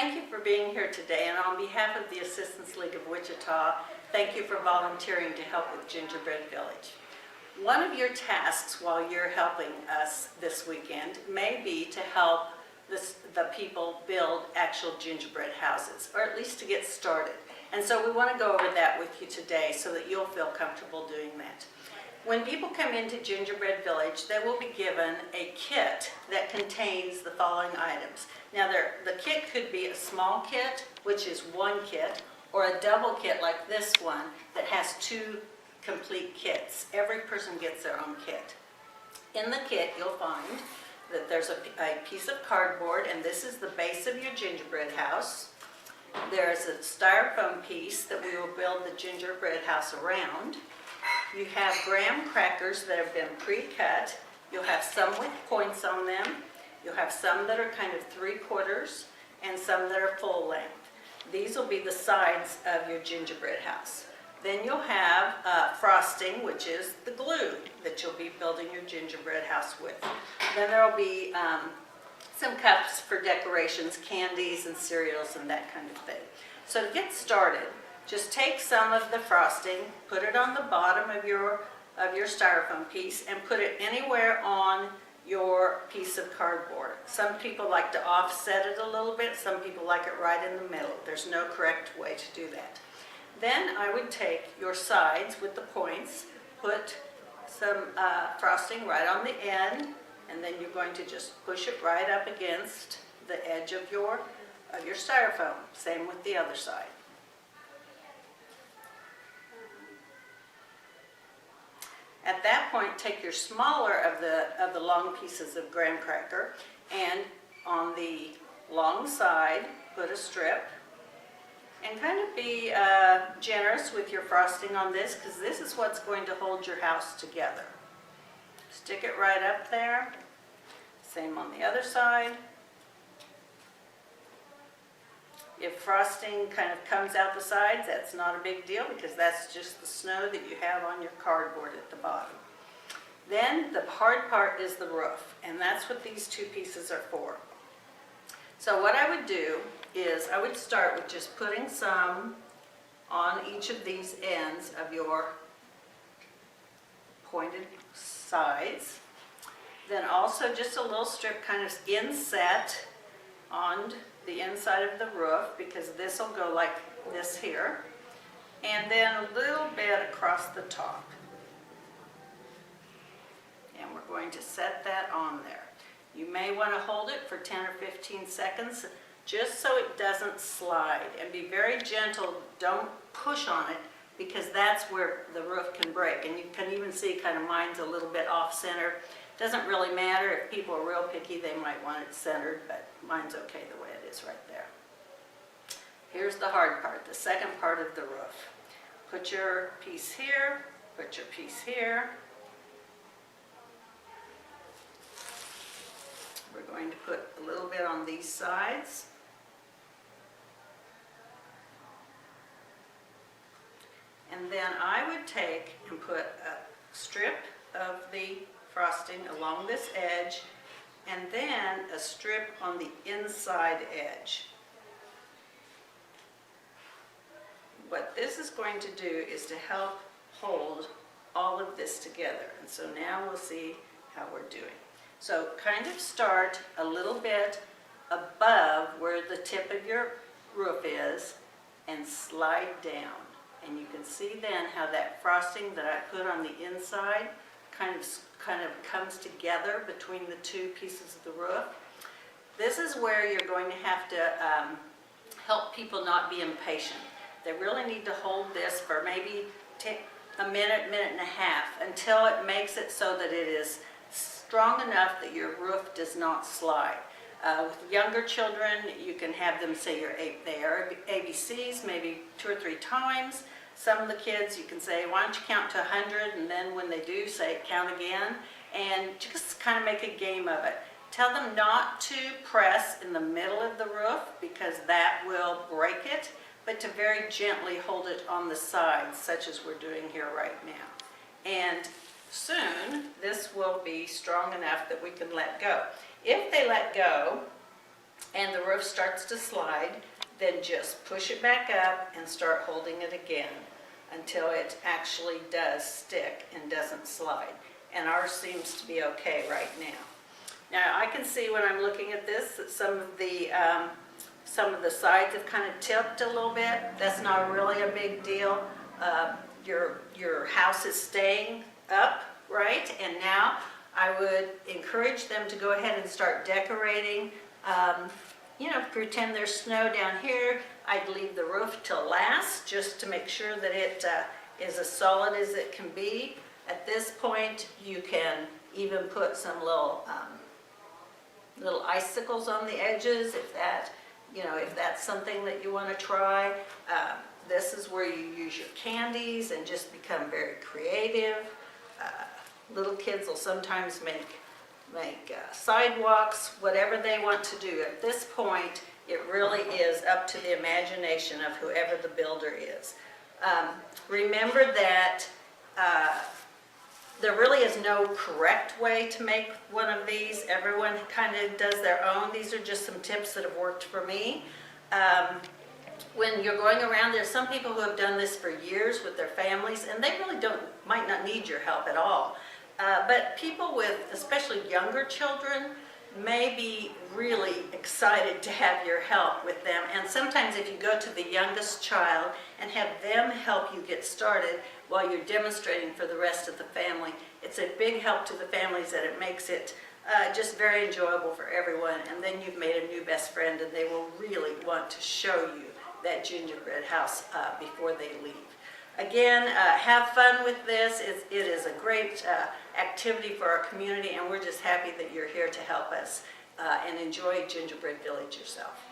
thank you for being here today, and on behalf of the Assistance League of Wichita, thank you for volunteering to help with Gingerbread Village. One of your tasks while you're helping us this weekend may be to help the people build actual gingerbread houses, or at least to get started. And so we want to go over that with you today so that you'll feel comfortable doing that. When people come into Gingerbread Village, they will be given a kit that contains the following items. Now, the kit could be a small kit, which is one kit, or a double kit like this one that has two complete kits. Every person gets their own kit. In the kit, you'll find that there's a piece of cardboard, and this is the base of your gingerbread house. There's a styrofoam piece that we will build the gingerbread house around. You have graham crackers that have been pre-cut. You'll have some with points on them. You'll have some that are kind of 3/4 and some that are full length. These will be the sides of your gingerbread house. Then you'll have frosting, which is the glue that you'll be building your gingerbread house with. Then there will be some cups for decorations, candies and cereals and that kind of thing. So to get started, just take some of the frosting, put it on the bottom of your styrofoam piece, and put it anywhere on your piece of cardboard. Some people like to offset it a little bit, some people like it right in the middle. There's no correct way to do that. Then I would take your sides with the points, put some frosting right on the end, and then you're going to just push it right up against the edge of your styrofoam. Same with the other side. At that point, take your smaller of the long pieces of graham cracker, and on the long side, put a strip, and kind of be generous with your frosting on this, because this is what's going to hold your house together. Stick it right up there. Same on the other side. If frosting kind of comes out the sides, that's not a big deal, because that's just the snow that you have on your cardboard at the bottom. Then the hard part is the roof, and that's what these two pieces are for. So what I would do is I would start with just putting some on each of these ends of your pointed sides. Then also just a little strip kind of inset on the inside of the roof, because this will go like this here, and then a little bit across the top. And we're going to set that on there. You may want to hold it for 10 or 15 seconds just so it doesn't slide, and be very gentle. Don't push on it, because that's where the roof can break. And you can even see kind of mine's a little bit off center. Doesn't really matter. If people are real picky, they might want it centered, but mine's okay the way it is right there. Here's the hard part, the second part of the roof. Put your piece here, put your piece here. We're going to put a little bit on these sides. And then I would take and put a strip of the frosting along this edge, and then a strip on the inside edge. What this is going to do is to help hold all of this together. And so now we'll see how we're doing. So kind of start a little bit above where the tip of your roof is and slide down. And you can see then how that frosting that I put on the inside kind of comes together between the two pieces of the roof. This is where you're going to have to help people not be impatient. They really need to hold this for maybe a minute, minute and a half, until it makes it so that it is strong enough that your roof does not slide. With younger children, you can have them say their ABCs maybe 2 or 3 times. Some of the kids, you can say, why don't you count to 100, and then when they do, say count again, and just kind of make a game of it. Tell them not to press in the middle of the roof, because that will break it, but to very gently hold it on the sides, such as we're doing here right now. And soon, this will be strong enough that we can let go. If they let go, and the roof starts to slide, then just push it back up and start holding it again until it actually does stick and doesn't slide. And ours seems to be okay right now. Now I can see when I'm looking at this that some of the sides have kind of tipped a little bit. That's not really a big deal. Your house is staying up, right? And now I would encourage them to go ahead and start decorating. Pretend there's snow down here. I'd leave the roof till last just to make sure that it is as solid as it can be. At this point, you can even put some little icicles on the edges if that's something that you want to try. This is where you use your candies and just become very creative. Little kids will sometimes make sidewalks, whatever they want to do. At this point, it really is up to the imagination of whoever the builder is. Remember that there really is no correct way to make one of these. Everyone kind of does their own. These are just some tips that have worked for me. When you're going around, there's some people who have done this for years with their families, and they really might not need your help at all. But people with, especially younger children, may be really excited to have your help with them. And sometimes if you go to the youngest child and have them help you get started while you're demonstrating for the rest of the family, it's a big help to the families that it makes it just very enjoyable for everyone. And then you've made a new best friend, and they will really want to show you that gingerbread house before they leave. Again, have fun with this. It is a great activity for our community, and we're just happy that you're here to help us and enjoy Gingerbread Village yourself.